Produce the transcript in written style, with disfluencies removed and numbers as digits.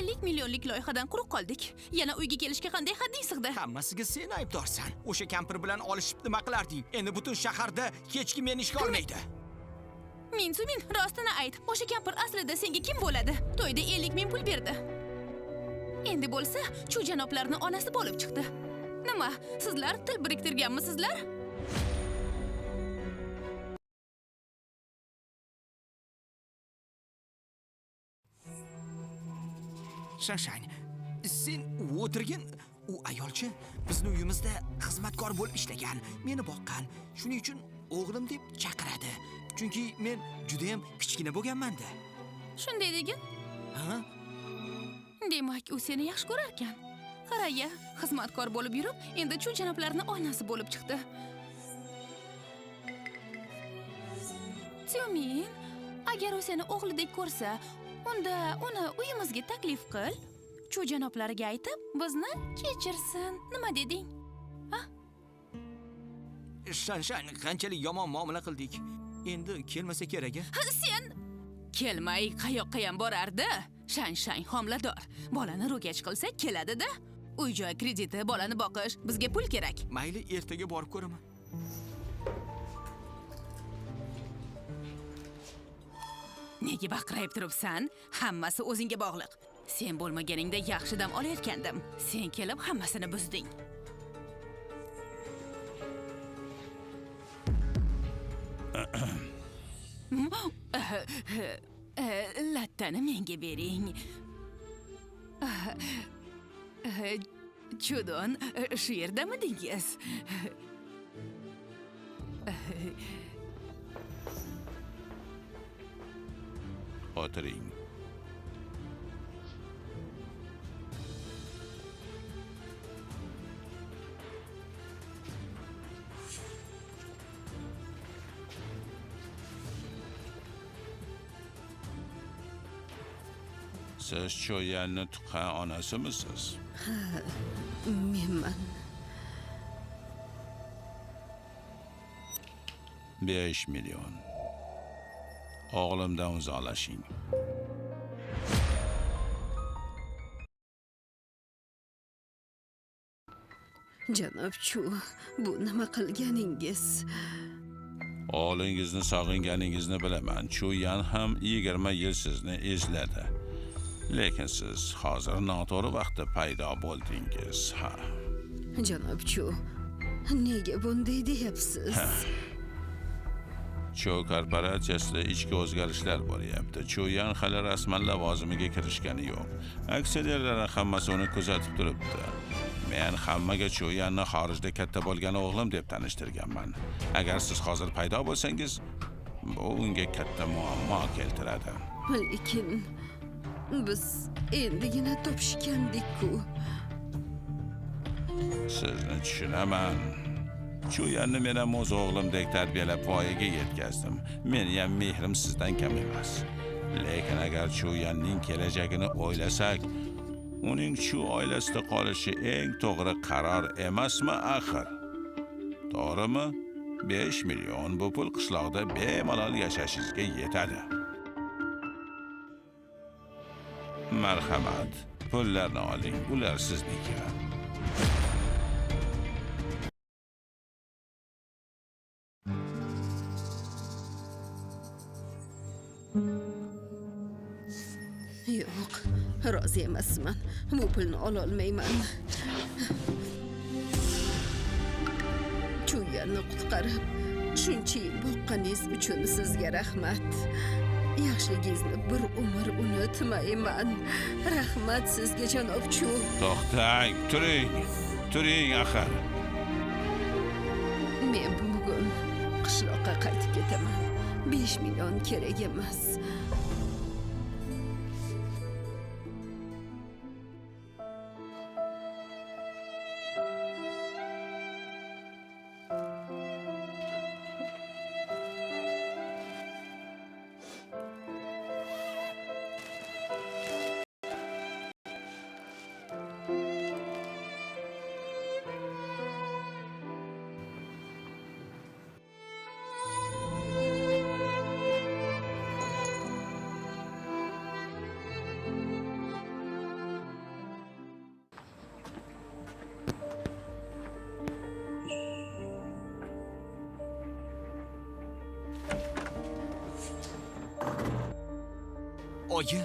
50 millionlik loyihadan quruq qoldik. Yana uyga kelishga qanday hadding sig'di? Hammasiga sen aybdorsan. O'sha kampir bilan olishib nima qilarding? Endi butun shaharda hech kim meni ishga olmaydi. Min, rostini ayt. O'sha kampir aslida senga kim bo'ladi? To'yda 50 ming pul berdi. Endi bo'lsa, shu janoblarning onasi bo'lib chiqdi. Nima? Sizlar til biriktirganmisizlar? Shanshan, sen o'tirgin. U ayolchi bizning uyimizda xizmatkor bo'lib ishlagan, meni boqqan. Shuning uchun o'g'lim deb chaqiradi. Chunki men juda ham kichkina bo'lganman-da. Shunday degin? Ha? Demak, u seni yaxshi ko'rar ekan. Qaraya, xizmatkor bo'lib yurib, endi shu janoblarning onasi bo'lib chiqdi. Tyomin, agar u seni o'g'lidek ko'rsa, unda uni uyimizga taklif qil. Shu janoblariga aytib, bizni kechirsin. Nima deding? Ha? Shanshan, qanchalik yomon muomala qildik. Endi kelmasa kerak-a? Sen kelmay qayoqqa ham borardi? Shanshan homilador. Bolani ro'kach qilsa keladi-da. Uy-joy krediti, bolani boqish, bizga pul kerak. Mayli, ertaga borib ko'raman. Nega baqirib turibsan? Hammasi o'zingga bog'liq. Sen bo'lmaganingda yaxshi dam olayotgandim. Sen kelib hammasini buzding. Lattani menga bering. Chudon, shu yerdamidingiz? O'tiring. Siz cho'yanni tuqqan onasimisiz? Menman. 5 million. O'g'limdan uzoqlashing. Janob Chu, bu nima qilganingiz? O'g'lingizni sog'inganingizni bilaman. Cho'yan ham 20 yil sizni izladi. Lekin siz hozir noto'g'ri vaqtda paydo bo'ldingiz. Ha. Janob Chu, nega bunday deyapsiz? Cho korporatsiyasida ichki o'zgarishlar bo'lyapti. Cho'yan hali rasman lavozimiga kirishgani yo'q. Aksiyadorlar hammasi uni kuzatib turibdi. Men hammaga Cho'yanni xorijda katta bo'lgan o'g'lim deb tanishtirganman. Agar siz hozir paydo bo'lsangiz, bu unga katta muammo keltiradi. Lekin biz endigina topishgandik-ku. Sizni tushunaman. Cho'yanni men ham o'z o'g'limdek tarbiyalab voyaga yetkazdim. Meni ham mehrim sizdan kam emas. Lekin agar Cho'yanning kelajagini o'ylasak, uning shu oilasida qolishi eng to'g'ri qaror emasmi axir? To'g'rimi? 5 million bu pul qishloqda bemalol yashashingizga yetadi. Marhamat, pullarni oling, ular sizniki. Yo'q, rozi emasman. Bu pulni ola olmayman. Cho'yanni qutqarib, shuncha yil boqqaningiz uchun sizga rahmat. Yaxshiligingizni bir umr unutmayman. Rahmat sizga, janob Chu. To'xtang, turing axir. Men bugun qishloqqa qaytib ketaman. 5 million kerak emas. oyi